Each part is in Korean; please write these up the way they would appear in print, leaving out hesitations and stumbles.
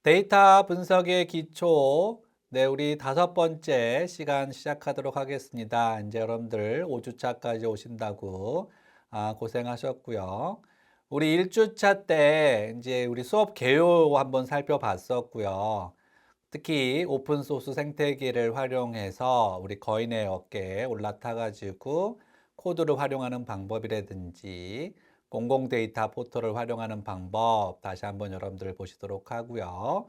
데이터 분석의 기초, 네, 우리 5번째 시간 시작하도록 하겠습니다. 이제 여러분들 5주차까지 오신다고 고생하셨고요. 우리 1주차 때 이제 우리 수업 개요 한번 살펴봤었고요. 특히 오픈소스 생태계를 활용해서 우리 거인의 어깨에 올라타가지고 코드를 활용하는 방법이라든지 공공 데이터 포털을 활용하는 방법 다시 한번 여러분들 보시도록 하고요.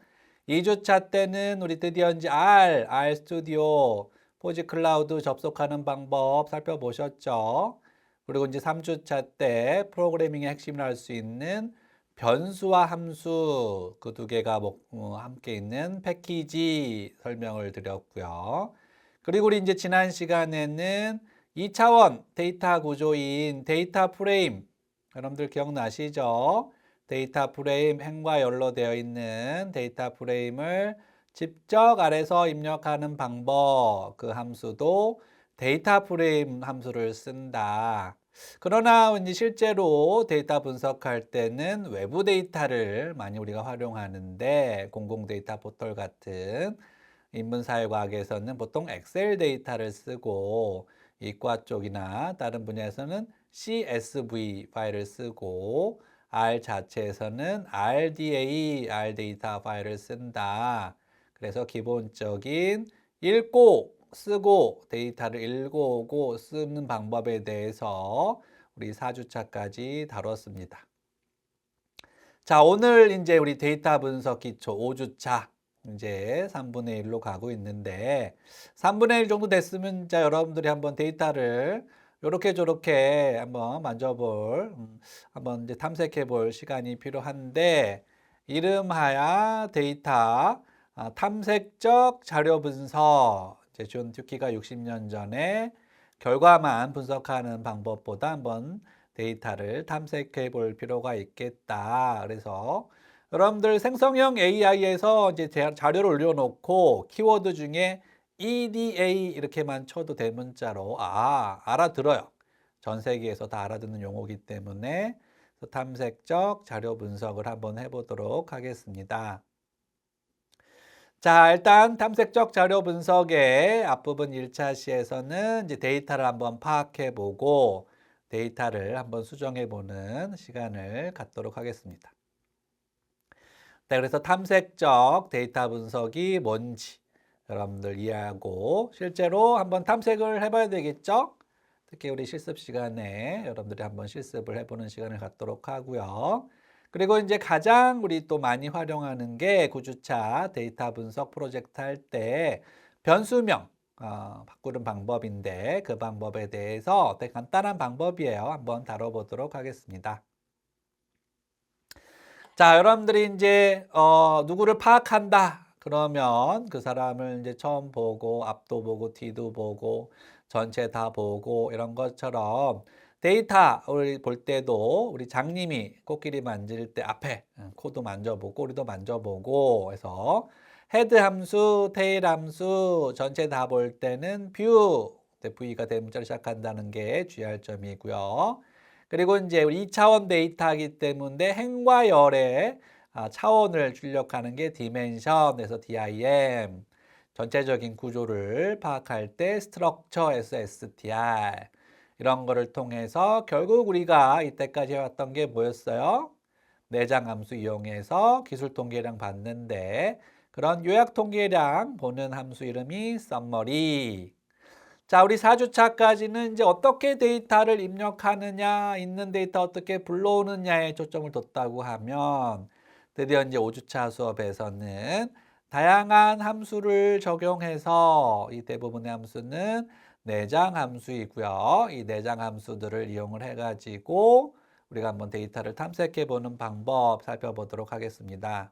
2주차 때는 우리 드디어 이제 R 스튜디오, 포지 클라우드 접속하는 방법 살펴보셨죠? 그리고 이제 3주차 때 프로그래밍의 핵심을 알 수 있는 변수와 함수 그 두 개가 함께 있는 패키지 설명을 드렸고요. 그리고 우리 이제 지난 시간에는 2차원 데이터 구조인 데이터 프레임 여러분들 기억나시죠? 데이터 프레임 행과 열로 되어 있는 데이터 프레임을 직접 아래서 입력하는 방법 그 함수도 데이터 프레임 함수를 쓴다. 그러나 이제 실제로 데이터 분석할 때는 외부 데이터를 많이 우리가 활용하는데 공공 데이터 포털 같은 인문사회과학에서는 보통 엑셀 데이터를 쓰고 이과 쪽이나 다른 분야에서는 CSV 파일을 쓰고 R 자체에서는 RDA, R 데이터 파일을 쓴다. 그래서 기본적인 읽고 쓰고 데이터를 읽고 오고 쓰는 방법에 대해서 우리 4주차까지 다뤘습니다. 자, 오늘 이제 우리 데이터 분석 기초 5주차 이제 3분의 1로 가고 있는데 3분의 1 정도 됐으면 자 여러분들이 한번 데이터를 요렇게 저렇게 한번 만져볼 한번 이제 탐색해 볼 시간이 필요한데 이름하여 데이터 탐색적 자료 분석 이제 존 튜키가 60년 전에 결과만 분석하는 방법보다 한번 데이터를 탐색해 볼 필요가 있겠다. 그래서 여러분들 생성형 AI에서 이제 자료를 올려놓고 키워드 중에 EDA 이렇게만 쳐도 대문자로 알아들어요. 전 세계에서 다 알아듣는 용어이기 때문에 탐색적 자료 분석을 한번 해보도록 하겠습니다. 자, 일단 탐색적 자료 분석의 앞부분 1차 시에서는 이제 데이터를 한번 파악해 보고 데이터를 한번 수정해 보는 시간을 갖도록 하겠습니다. 네, 그래서 탐색적 데이터 분석이 뭔지 여러분들 이해하고 실제로 한번 탐색을 해봐야 되겠죠? 특히 우리 실습 시간에 여러분들이 한번 실습을 해보는 시간을 갖도록 하고요. 그리고 이제 가장 우리 또 많이 활용하는 게 9주차 데이터 분석 프로젝트 할 때 변수명 바꾸는 방법인데 그 방법에 대해서 되게 간단한 방법이에요. 한번 다뤄보도록 하겠습니다. 자, 여러분들이 이제 누구를 파악한다. 그러면 그 사람을 이제 처음 보고 앞도 보고 뒤도 보고 전체 다 보고 이런 것처럼 데이터 우리 볼 때도 우리 장님이 코끼리 만질 때 앞에 코도 만져보고 꼬리도 만져보고 해서 헤드 함수, 테일 함수 전체 다 볼 때는 뷰 V가 대문자로 시작한다는 게 주의할 점이고요. 그리고 이제 우리 2차원 데이터이기 때문에 행과 열의 차원을 출력하는 게 디멘션에서 DIM 전체적인 구조를 파악할 때 스트럭처에서 STR 이런 거를 통해서 결국 우리가 이때까지 해왔던 게 뭐였어요? 내장 함수 이용해서 기술 통계량 받는데 그런 요약 통계량 보는 함수 이름이 summary. 자, 우리 4주차까지는 이제 어떻게 데이터를 입력하느냐, 있는 데이터 어떻게 불러오느냐에 초점을 뒀다고 하면 드디어 이제 5주차 수업에서는 다양한 함수를 적용해서 이 대부분의 함수는 내장 함수이고요. 이 내장 함수들을 이용을 해가지고 우리가 한번 데이터를 탐색해 보는 방법 살펴보도록 하겠습니다.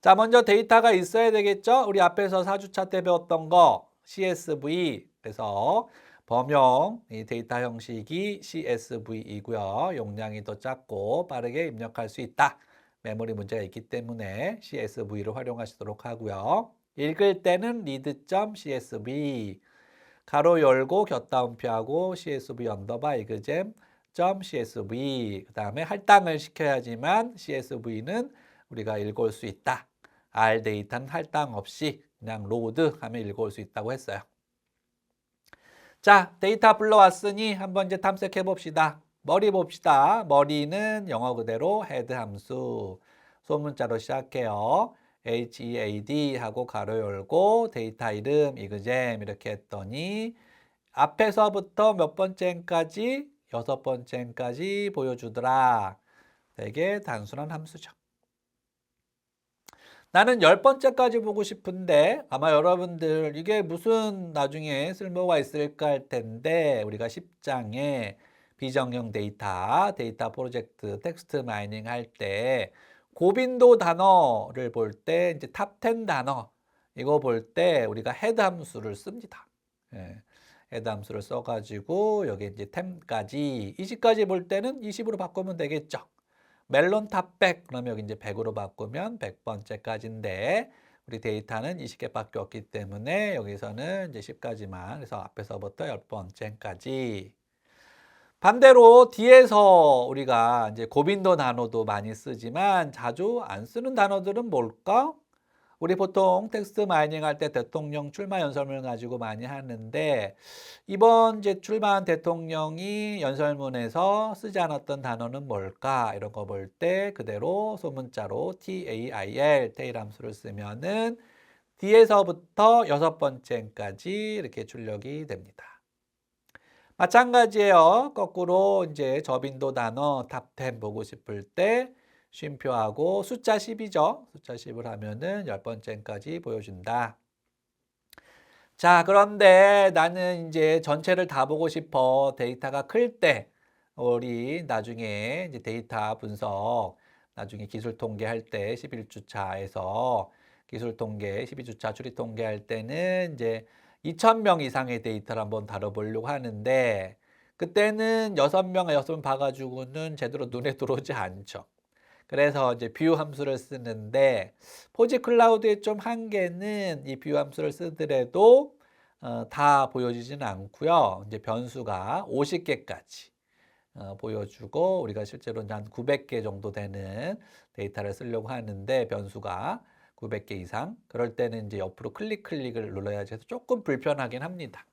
자, 먼저 데이터가 있어야 되겠죠? 우리 앞에서 4주차 때 배웠던 거 CSV 그래서 범용 이 데이터 형식이 CSV이고요. 용량이 더 작고 빠르게 입력할 수 있다. 메모리 문제가 있기 때문에 CSV를 활용하시도록 하고요. 읽을 때는 read.csv 가로 열고 곁다운표하고 CSV 언더바 이그잼 .csv 그 다음에 할당을 시켜야지만 CSV는 우리가 읽어올 수 있다. R 데이터는 할당 없이 그냥 로드 하면 읽어올 수 있다고 했어요. 자, 데이터 불러왔으니 한번 이제 탐색해 봅시다. 머리 봅시다. 머리는 영어 그대로 헤드 함수. 소문자로 시작해요. HEAD 하고 가로 열고 데이터 이름 이그잼 이렇게 했더니 앞에서부터 몇 번째까지? 6번째까지 보여주더라. 되게 단순한 함수죠. 나는 10번째까지 보고 싶은데 아마 여러분들 이게 무슨 나중에 쓸모가 있을까 할 텐데 우리가 10장에 비정형 데이터 프로젝트 텍스트 마이닝 할 때 고빈도 단어를 볼 때 이제 탑 10 단어 이거 볼 때 우리가 헤드 함수를 씁니다. 예, 헤드 함수를 써가지고 여기 이제 10까지 20까지 볼 때는 20으로 바꾸면 되겠죠. 멜론 탑 100, 그러면 여기 이제 100으로 바꾸면 100번째까지인데 우리 데이터는 20개밖에 없기 때문에 여기서는 이제 10까지만 그래서 앞에서부터 10번째까지. 반대로 뒤에서 우리가 이제 고빈도 단어도 많이 쓰지만 자주 안 쓰는 단어들은 뭘까? 우리 보통 텍스트 마이닝 할 때 대통령 출마 연설문을 가지고 많이 하는데 이번 이제 출마한 대통령이 연설문에서 쓰지 않았던 단어는 뭘까? 이런 거 볼 때 그대로 소문자로 TAIL, 테일 함수를 쓰면은 뒤에서부터 6번째까지 이렇게 출력이 됩니다. 마찬가지예요. 거꾸로 이제 저빈도 단어 탑 10 보고 싶을 때 쉼표하고 숫자 10이죠. 숫자 10을 하면은 10번째까지 보여준다. 자, 그런데 나는 이제 전체를 다 보고 싶어. 데이터가 클 때, 우리 나중에 이제 데이터 분석, 나중에 기술 통계할 때 11주차에서 기술 통계, 12주차 추리 통계할 때는 이제 2,000명 이상의 데이터를 한번 다뤄보려고 하는데, 그때는 6명, 6명 봐가지고는 제대로 눈에 들어오지 않죠. 그래서 이제 뷰 함수를 쓰는데 포지 클라우드의 좀 한계는 이 뷰 함수를 쓰더라도 다 보여지지는 않고요. 이제 변수가 50개까지 보여주고 우리가 실제로 한 900개 정도 되는 데이터를 쓰려고 하는데 변수가 900개 이상 그럴 때는 이제 옆으로 클릭을 눌러야지 해서 조금 불편하긴 합니다.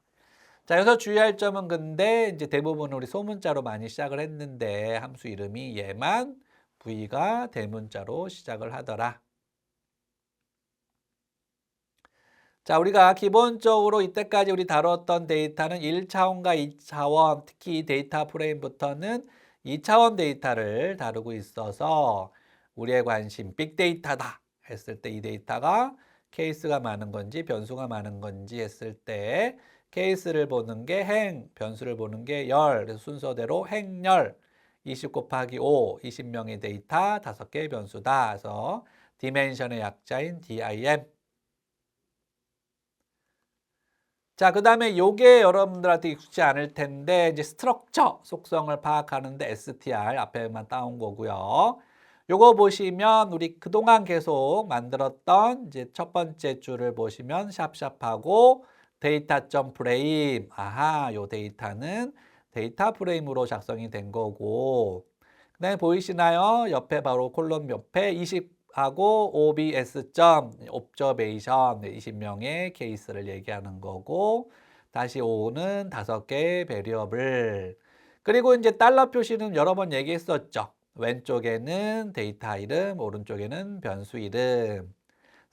자, 여기서 주의할 점은 근데 이제 대부분 우리 소문자로 많이 시작을 했는데 함수 이름이 얘만 V가 대문자로 시작을 하더라. 자, 우리가 기본적으로 이때까지 우리 다뤘던 데이터는 1차원과 2차원, 특히 데이터 프레임부터는 2차원 데이터를 다루고 있어서 우리의 관심 빅데이터다 했을 때 이 데이터가 케이스가 많은 건지 변수가 많은 건지 했을 때 케이스를 보는 게 행, 변수를 보는 게 열, 그래서 순서대로 행열 20 곱하기 5, 20명의 데이터 5개의 변수다. 그래서 디멘션의 약자인 DIM. 자, 그 다음에 요게 여러분들한테 익숙지 않을 텐데 이제 스트럭처 속성을 파악하는데 STR 앞에만 따온 거고요. 요거 보시면 우리 그동안 계속 만들었던 이제 첫 번째 줄을 보시면 샵샵하고 데이터 프레임. 아하, 요 데이터는 데이터 프레임으로 작성이 된 거고. 그다음에 보이시나요? 옆에 바로 콜럼 옆에 20하고 OBS observation 20명의 케이스를 얘기하는 거고 다시 5는 5개의 베리어블. 그리고 이제 달러 표시는 여러 번 얘기했었죠. 왼쪽에는 데이터 이름, 오른쪽에는 변수 이름.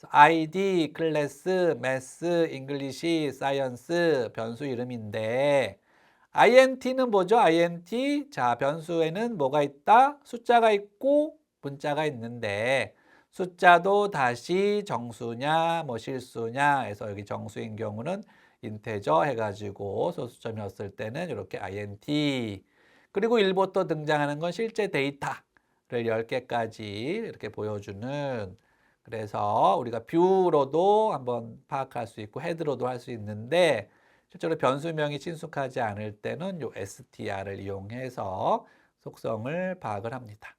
ID, 클래스, 매스, 잉글리시, 사이언스 변수 이름인데 INT는 뭐죠? INT. 자, 변수에는 뭐가 있다? 숫자가 있고 문자가 있는데 숫자도 다시 정수냐, 뭐 실수냐 해서 여기 정수인 경우는 인테저 해가지고 소수점이었을 때는 이렇게 INT. 그리고 1부터 등장하는 건 실제 데이터를 10개까지 이렇게 보여주는 그래서 우리가 뷰로도 한번 파악할 수 있고 헤드로도 할 수 있는데 실제로 변수명이 친숙하지 않을 때는 요 str을 이용해서 속성을 파악을 합니다.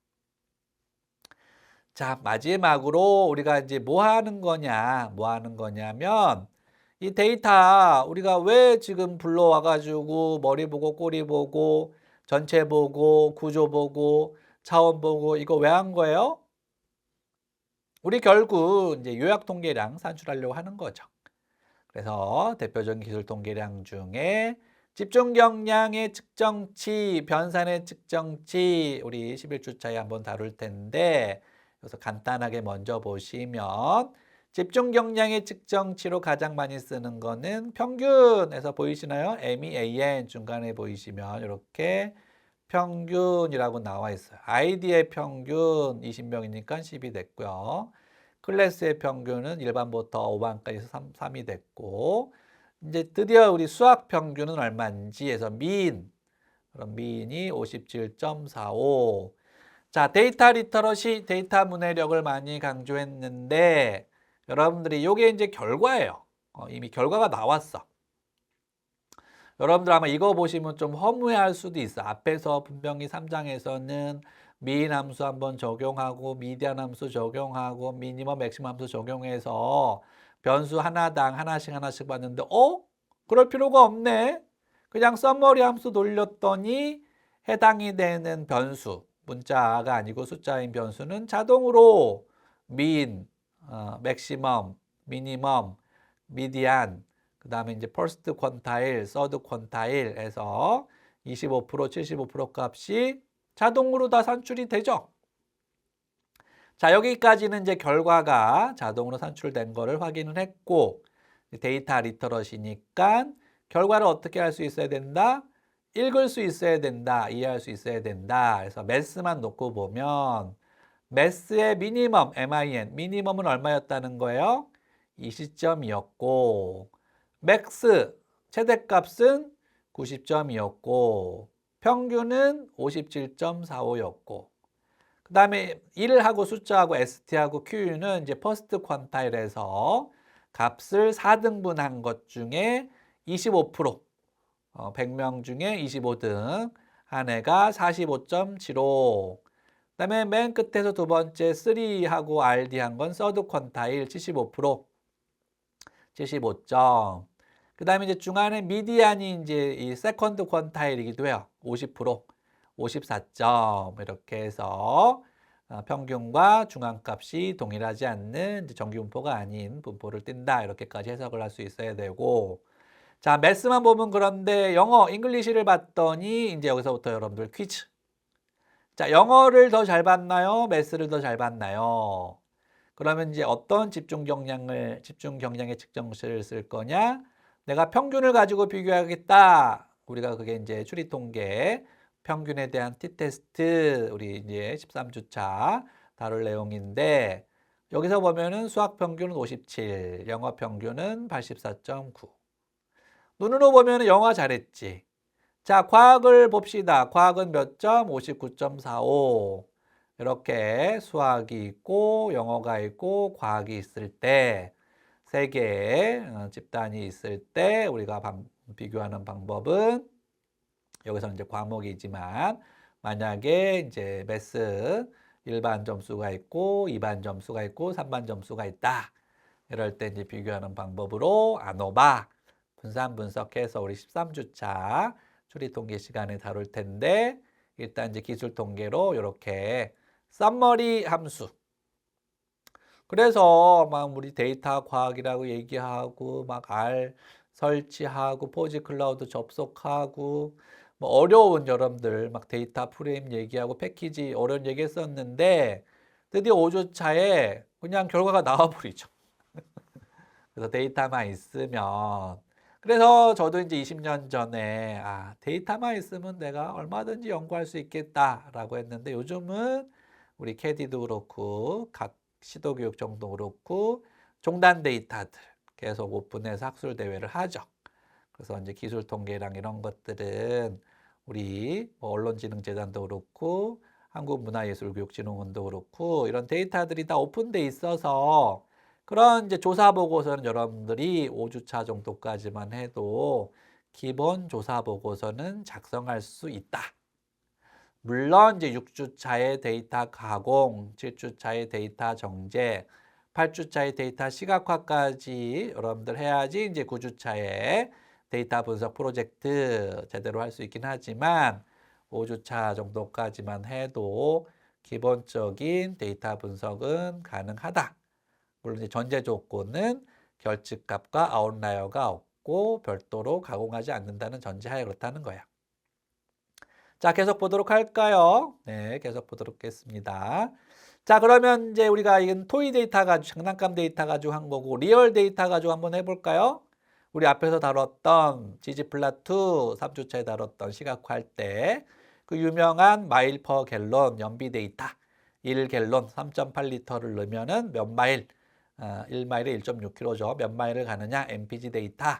자, 마지막으로 우리가 이제 뭐 하는 거냐면 이 데이터 우리가 왜 지금 불러와 가지고 머리 보고 꼬리 보고 전체 보고 구조 보고 차원 보고 이거 왜 한 거예요? 우리 결국 이제 요약 통계량 산출하려고 하는 거죠. 그래서 대표적인 기술 통계량 중에 집중 경량의 측정치, 변산의 측정치 우리 11주차에 한번 다룰 텐데 그래서 간단하게 먼저 보시면 집중 경량의 측정치로 가장 많이 쓰는 거는 평균에서 보이시나요? MEAN 중간에 보이시면 이렇게 평균이라고 나와 있어요. 아이디의 평균 20명이니까 10이 됐고요. 클래스의 평균은 일반부터 5반까지 해서 3이 됐고 이제 드디어 우리 수학 평균은 얼마인지 해서 그럼 미인이 57.45. 자, 데이터 리터러시, 데이터 문해력을 많이 강조했는데 여러분들이 요게 이제 결과예요. 이미 결과가 나왔어. 여러분들 아마 이거 보시면 좀 허무해할 수도 있어. 앞에서 분명히 3장에서는 미인 함수 한번 적용하고 미디안 함수 적용하고 미니멈 맥시멈 함수 적용해서 변수 하나당 하나씩 봤는데 그럴 필요가 없네. 그냥 썸머리 함수 돌렸더니 해당이 되는 변수, 문자가 아니고 숫자인 변수는 자동으로 민, 맥시멈, 미니멈, 미디안 그 다음에 이제 퍼스트 퀀타일, 서드 퀀타일에서 25%, 75% 값이 자동으로 다 산출이 되죠. 자, 여기까지는 이제 결과가 자동으로 산출된 거를 확인을 했고 데이터 리터러시니까 결과를 어떻게 할 수 있어야 된다? 읽을 수 있어야 된다. 이해할 수 있어야 된다. 그래서 매스만 놓고 보면 매스의 미니멈, MIN, 미니멈은 얼마였다는 거예요? 20점이었고 맥스, 최대값은 90점이었고 평균은 57.45였고 그 다음에 1하고 숫자하고 ST하고 QU는 이제 퍼스트 퀀타일에서 값을 4등분한 것 중에 25%, 100명 중에 25등 한 애가 45.75. 그 다음에 맨 끝에서 두 번째 3하고 RD 한 건 서드 퀀타일 75%, 75점. 그 다음에 이제 중간에 미디안이 이제 이 세컨드 퀀타일이기도 해요. 50%, 54점. 이렇게 해서 평균과 중앙값이 동일하지 않는 정기분포가 아닌 분포를 띈다. 이렇게까지 해석을 할 수 있어야 되고. 자, 매스만 보면 그런데 영어, 잉글리시를 봤더니 이제 여기서부터 여러분들 퀴즈. 자, 영어를 더 잘 봤나요? 매스를 더 잘 봤나요? 그러면 이제 어떤 집중 경량의 측정식을 쓸 거냐? 내가 평균을 가지고 비교하겠다. 우리가 그게 이제 추리 통계, 평균에 대한 t-테스트, 우리 이제 13주차 다룰 내용인데, 여기서 보면은 수학 평균은 57, 영어 평균은 84.9. 눈으로 보면은 영어 잘했지. 자, 과학을 봅시다. 과학은 몇 점? 59.45. 이렇게 수학이 있고 영어가 있고 과학이 있을 때 세 개의 집단이 있을 때 우리가 비교하는 방법은 여기서 이제 과목이지만 만약에 이제 매스 일반 점수가 있고 2반 점수가 있고 3반 점수가 있다. 이럴 때 이제 비교하는 방법으로 아노바 분산 분석해서 우리 13주차 추리 통계 시간에 다룰 텐데 일단 이제 기술 통계로 이렇게 썸머리 함수. 그래서 막 우리 데이터 과학이라고 얘기하고 막 R 설치하고 포지 클라우드 접속하고 뭐 어려운 여러분들 막 데이터 프레임 얘기하고 패키지 어려운 얘기 했었는데 드디어 5주차에 그냥 결과가 나와버리죠. 그래서 데이터만 있으면 그래서 저도 이제 20년 전에 데이터만 있으면 내가 얼마든지 연구할 수 있겠다라고 했는데 요즘은 우리 캐디도 그렇고 각 시도교육 정도 그렇고 종단 데이터들 계속 오픈해서 학술 대회를 하죠. 그래서 이제 기술 통계랑 이런 것들은 우리 뭐 언론지능재단도 그렇고 한국문화예술교육진흥원도 그렇고 이런 데이터들이 다 오픈돼 있어서 그런 이제 조사 보고서는 여러분들이 5주차 정도까지만 해도 기본 조사 보고서는 작성할 수 있다. 물론 이제 6주차의 데이터 가공, 7주차의 데이터 정제, 8주차의 데이터 시각화까지 여러분들 해야지 이제 9주차에 데이터 분석 프로젝트 제대로 할 수 있긴 하지만 5주차 정도까지만 해도 기본적인 데이터 분석은 가능하다. 물론 이제 전제 조건은 결집값과 아웃라이어가 없고 별도로 가공하지 않는다는 전제하에 그렇다는 거야. 자, 계속 보도록 할까요? 네, 계속 보도록 하겠습니다. 자, 그러면 이제 우리가 이건 토이 데이터 가지고 장난감 데이터 가지고 한 거고 리얼 데이터 가지고 한번 해볼까요? 우리 앞에서 다뤘던 지지플라2 3주차에 다뤘던 시각화할 때 그 유명한 마일 퍼 갤런 연비 데이터 1갤런 3.8리터를 넣으면은 몇 마일 1마일에 1.6km죠. 몇 마일을 가느냐 MPG 데이터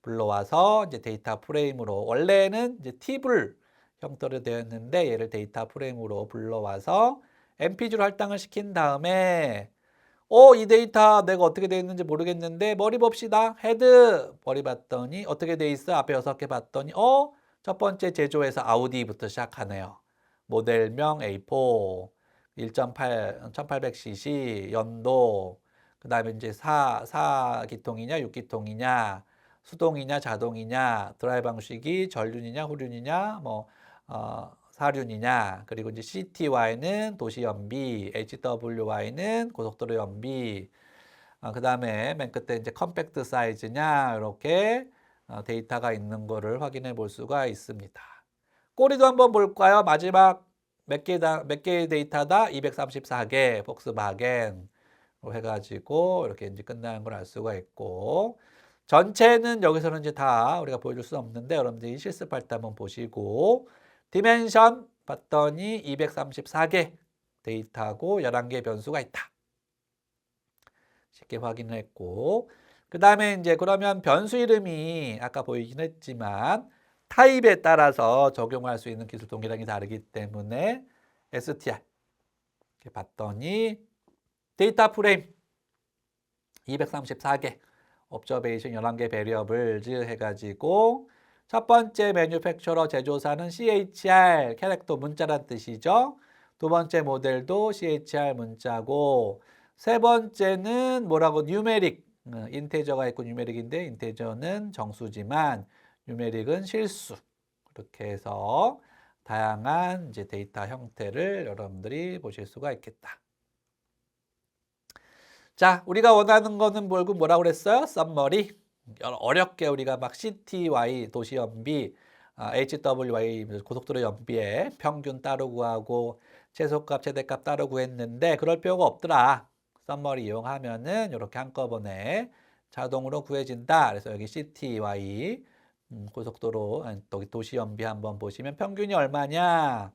불러와서 이제 데이터 프레임으로 원래는 이제 팁을 형태로 되어 있는데 얘를 데이터 프레임으로 불러와서 MPG로 할당을 시킨 다음에 이 데이터 내가 어떻게 되어 있는지 모르겠는데 머리 봅시다. 헤드 머리 봤더니 어떻게 되어 있어? 앞에 6개 봤더니 첫 번째 제조에서 아우디부터 시작하네요. 모델명 A4 1.8 1800cc 연도 그 다음에 이제 4기통이냐 6기통이냐 수동이냐 자동이냐 드라이브 방식이 전륜이냐 후륜이냐 사륜이냐 그리고 이제 CTY는 도시 연비, HWY는 고속도로 연비 그 다음에 맨 끝에 이제 컴팩트 사이즈냐 이렇게 데이터가 있는 거를 확인해 볼 수가 있습니다. 꼬리도 한번 볼까요? 마지막 몇 개의 데이터다? 234개 폭스바겐 해가지고 이렇게 이제 끝나는 걸 알 수가 있고 전체는 여기서는 이제 다 우리가 보여줄 수 없는데 여러분들이 실습할 때 한번 보시고 디멘션 봤더니 234개 데이터하고 11개 변수가 있다. 쉽게 확인했고 그 다음에 이제 그러면 변수 이름이 아까 보이긴 했지만 타입에 따라서 적용할 수 있는 기술 동기량이 다르기 때문에 STR 이렇게 봤더니 데이터 프레임 234개 옵저베이션 11개 베리어블즈 해가지고 첫 번째 매뉴팩처러 제조사는 CHR 캐릭터 문자란 뜻이죠. 두 번째 모델도 CHR 문자고 세 번째는 뭐라고 뉴메릭 인테저가 있고 뉴메릭인데 인테저는 정수지만 뉴메릭은 실수 이렇게 해서 다양한 이제 데이터 형태를 여러분들이 보실 수가 있겠다. 자, 우리가 원하는 거는 뭐라고 그랬어요? 썸머리. 어렵게 우리가 막 CTY 도시 연비, HWY 고속도로 연비에 평균 따로 구하고 최소값, 최대값 따로 구했는데 그럴 필요가 없더라. 썸머리 이용하면은 이렇게 한꺼번에 자동으로 구해진다. 그래서 여기 CTY 고속도로 도시 연비 한번 보시면 평균이 얼마냐?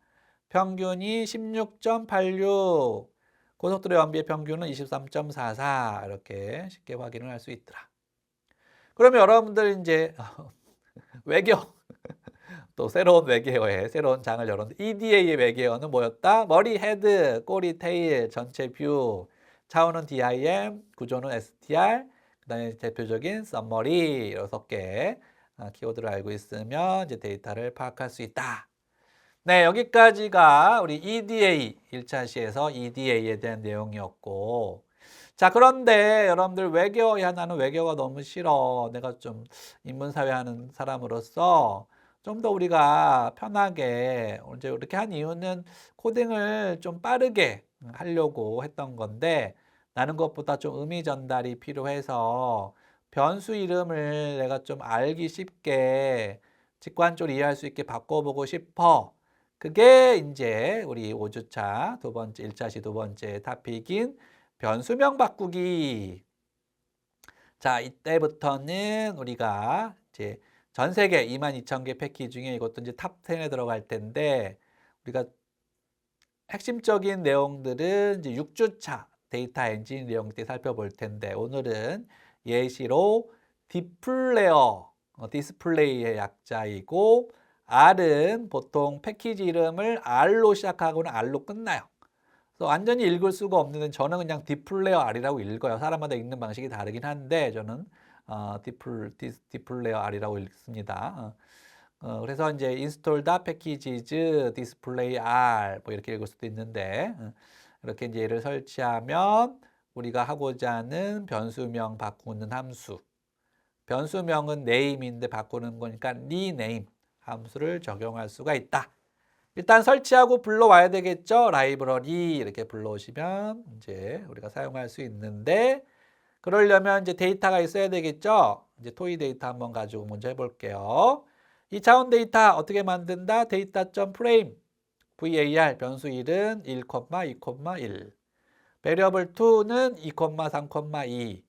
평균이 16.86. 고속도로 연비의 평균은 23.44 이렇게 쉽게 확인을 할 수 있더라. 그러면 여러분들 이제 외교 또 새로운 외계어에 새로운 장을 열었는데 EDA의 외계어는 뭐였다? 머리, 헤드, 꼬리, 테일, 전체 뷰, 차원은 DIM, 구조는 STR, 그 다음에 대표적인 썸머리 6개 키워드를 알고 있으면 이제 데이터를 파악할 수 있다. 네, 여기까지가 우리 EDA 1차 시에서 EDA에 대한 내용이었고 자, 그런데 여러분들 나는 외계어가 너무 싫어. 내가 좀 인문사회 하는 사람으로서 좀 더 우리가 편하게 이제 이렇게 한 이유는 코딩을 좀 빠르게 하려고 했던 건데 나는 것보다 좀 의미 전달이 필요해서 변수 이름을 내가 좀 알기 쉽게 직관적으로 이해할 수 있게 바꿔보고 싶어. 그게 이제 우리 5주차 1차 시 두 번째 토픽인 변수명 바꾸기. 자, 이때부터는 우리가 이제 전 세계 22,000개 패키지 중에 이것도 이제 탑 10에 들어갈 텐데 우리가 핵심적인 내용들은 이제 6주차 데이터 엔진 내용 때 살펴볼 텐데 오늘은 예시로 디스플레이의 약자이고 R은 보통 패키지 이름을 R로 시작하고는 R로 끝나요. 그래서 완전히 읽을 수가 없는데 저는 그냥 디플레어 R이라고 읽어요. 사람마다 읽는 방식이 다르긴 한데 저는 디플레어 R이라고 읽습니다. 그래서 이제 install the packages display R 뭐 이렇게 읽을 수도 있는데 이렇게 이제 얘를 설치하면 우리가 하고자 하는 변수명 바꾸는 함수. 변수명은 name인데 바꾸는 거니까 rename 함수를 적용할 수가 있다. 일단 설치하고 불러와야 되겠죠. 라이브러리 이렇게 불러오시면 이제 우리가 사용할 수 있는데 그러려면 이제 데이터가 있어야 되겠죠. 이제 토이 데이터 한번 가지고 먼저 해볼게요. 2차원 데이터 어떻게 만든다? 데이터.frame var 변수 1은 1, 2,1 variable 2는 2, 3,2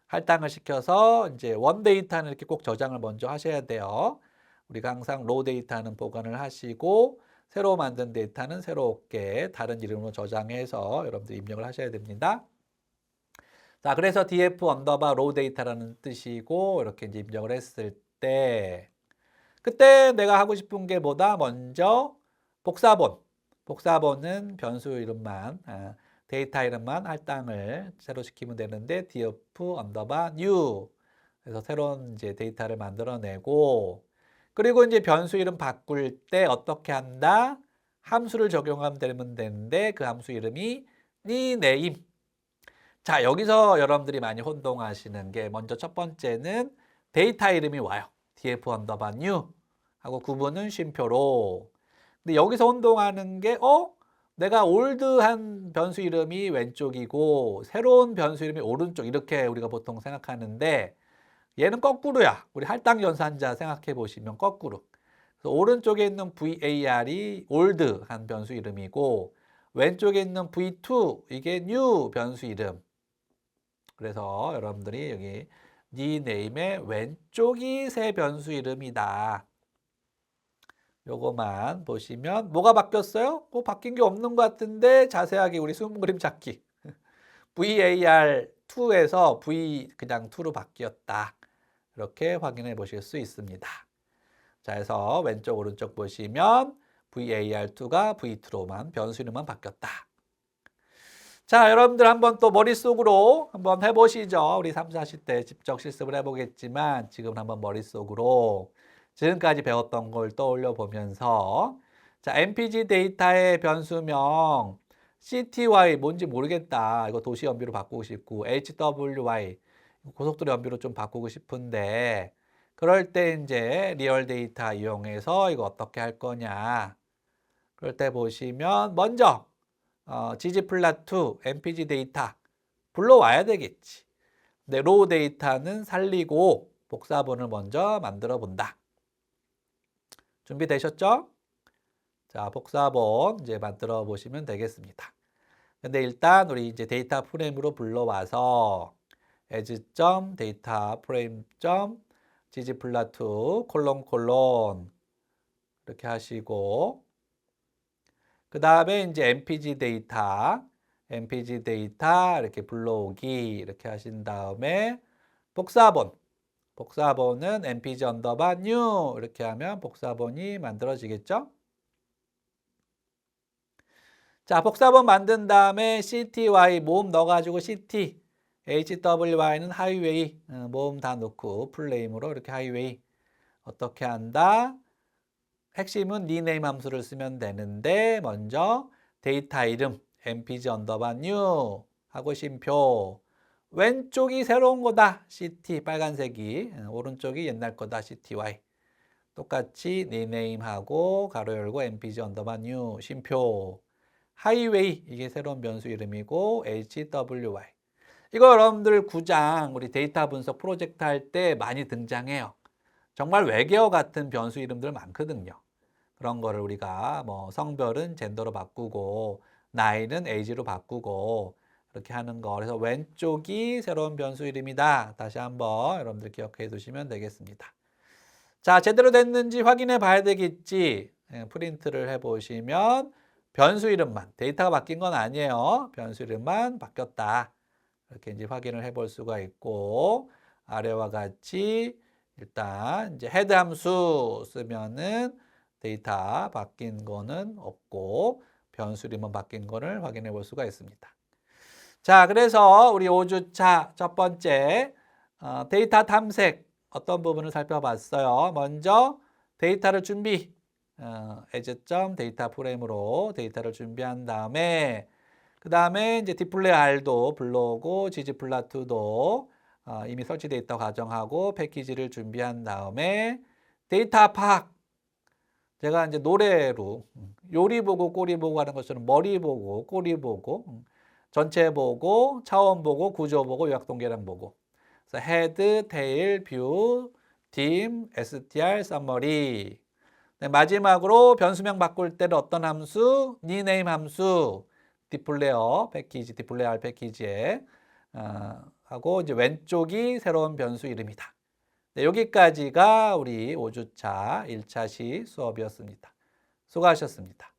할당을 시켜서 이제 원 데이터는 이렇게 꼭 저장을 먼저 하셔야 돼요. 우리가 항상 로 데이터는 보관을 하시고 새로 만든 데이터는 새롭게 다른 이름으로 저장해서 여러분들 입력을 하셔야 됩니다. 자, 그래서 df 언더바 로우 데이터라는 뜻이고 이렇게 이제 입력을 했을 때 그때 내가 하고 싶은 게 뭐다? 먼저 복사본. 복사본은 변수 이름만 데이터 이름만 할당을 새로 시키면 되는데 df 언더바 new 그래서 새로운 이제 데이터를 만들어내고 그리고 이제 변수 이름 바꿀 때 어떻게 한다? 함수를 적용하면 되는데 그 함수 이름이 name. 자, 여기서 여러분들이 많이 혼동하시는 게 먼저 첫 번째는 데이터 이름이 와요. df 언더바 new 하고 구분은 쉼표로. 근데 여기서 혼동하는 게 내가 올드한 변수 이름이 왼쪽이고 새로운 변수 이름이 오른쪽 이렇게 우리가 보통 생각하는데 얘는 거꾸로야. 우리 할당 연산자 생각해 보시면 거꾸로. 그래서 오른쪽에 있는 var이 올드한 변수 이름이고 왼쪽에 있는 v2 이게 new 변수 이름. 그래서 여러분들이 여기 nickname의 왼쪽이 새 변수 이름이다. 요거만 보시면 뭐가 바뀌었어요? 뭐 바뀐 게 없는 것 같은데 자세하게 우리 숨은 그림 찾기. var2에서 v 그냥 2로 바뀌었다. 이렇게 확인해 보실 수 있습니다. 자, 그래서 왼쪽 오른쪽 보시면 var2가 v2로만 변수 이름만 바뀌었다. 자, 여러분들 한번 또 머릿속으로 한번 해보시죠. 우리 3, 4시 때 직접 실습을 해보겠지만 지금 한번 머릿속으로 지금까지 배웠던 걸 떠올려 보면서 자, mpg 데이터의 변수명 cty 뭔지 모르겠다. 이거 도시 연비로 바꾸고 싶고 hwy 고속도로 연비로 좀 바꾸고 싶은데 그럴 때 이제 리얼 데이터 이용해서 이거 어떻게 할 거냐. 그럴 때 보시면 먼저 ggplot2 mpg 데이터 불러와야 되겠지. 근데 로우 데이터는 살리고 복사본을 먼저 만들어 본다. 준비되셨죠? 자, 복사본 이제 만들어 보시면 되겠습니다. 근데 일단 우리 이제 데이터 프레임으로 불러와서 as.dataFrame.ggplot2 콜론 이렇게 하시고 그 다음에 이제 mpg 데이터 이렇게 불러오기 이렇게 하신 다음에 복사본은 mpg 언더바 new 이렇게 하면 복사본이 만들어지겠죠? 자, 복사본 만든 다음에 cty 모음 넣어가지고 ct hwy는 하이웨이 모음 다 넣고 풀네임으로 이렇게 하이웨이 어떻게 한다? 핵심은 rename 함수를 쓰면 되는데 먼저 데이터 이름 mpg 언더바 new 하고 쉼표 왼쪽이 새로운 거다 ct 빨간색이 오른쪽이 옛날 거다 cty 똑같이 rename 하고 가로 열고 mpg 언더바 new 쉼표 하이웨이 이게 새로운 변수 이름이고 hwy 이거 여러분들 9장 우리 데이터 분석 프로젝트 할 때 많이 등장해요. 정말 외계어 같은 변수 이름들 많거든요. 그런 거를 우리가 뭐 성별은 젠더로 바꾸고 나이는 age로 바꾸고 이렇게 하는 거. 그래서 왼쪽이 새로운 변수 이름이다. 다시 한번 여러분들 기억해 두시면 되겠습니다. 자, 제대로 됐는지 확인해 봐야 되겠지. 프린트를 해 보시면 변수 이름만 데이터가 바뀐 건 아니에요. 변수 이름만 바뀌었다. 이렇게 이제 확인을 해볼 수가 있고 아래와 같이 일단 이제 헤드 함수 쓰면은 데이터 바뀐 거는 없고 변수 이름만 바뀐 거를 확인해 볼 수가 있습니다. 자, 그래서 우리 5주차 첫 번째 데이터 탐색 어떤 부분을 살펴봤어요. 먼저 데이터를 준비 as.data 프레임으로 데이터를 준비한 다음에 그 다음에 이제 디플레이 R도 불러오고 ggplot2도 이미 설치되어 있다고 가정하고 패키지를 준비한 다음에 데이터 파악 제가 이제 노래로 요리 보고 꼬리 보고 하는 것처럼 머리 보고 꼬리 보고 전체 보고 차원 보고 구조 보고 요약동계량 보고 그래서 헤드, 테일, 뷰, 딤, str, 서머리. 네, 마지막으로 변수명 바꿀 때는 어떤 함수? 니네임 함수, 디플레어 패키지, 디플레어 패키지에 하고 이제 왼쪽이 새로운 변수 이름이다. 네, 여기까지가 우리 5주차 1차 시 수업이었습니다. 수고하셨습니다.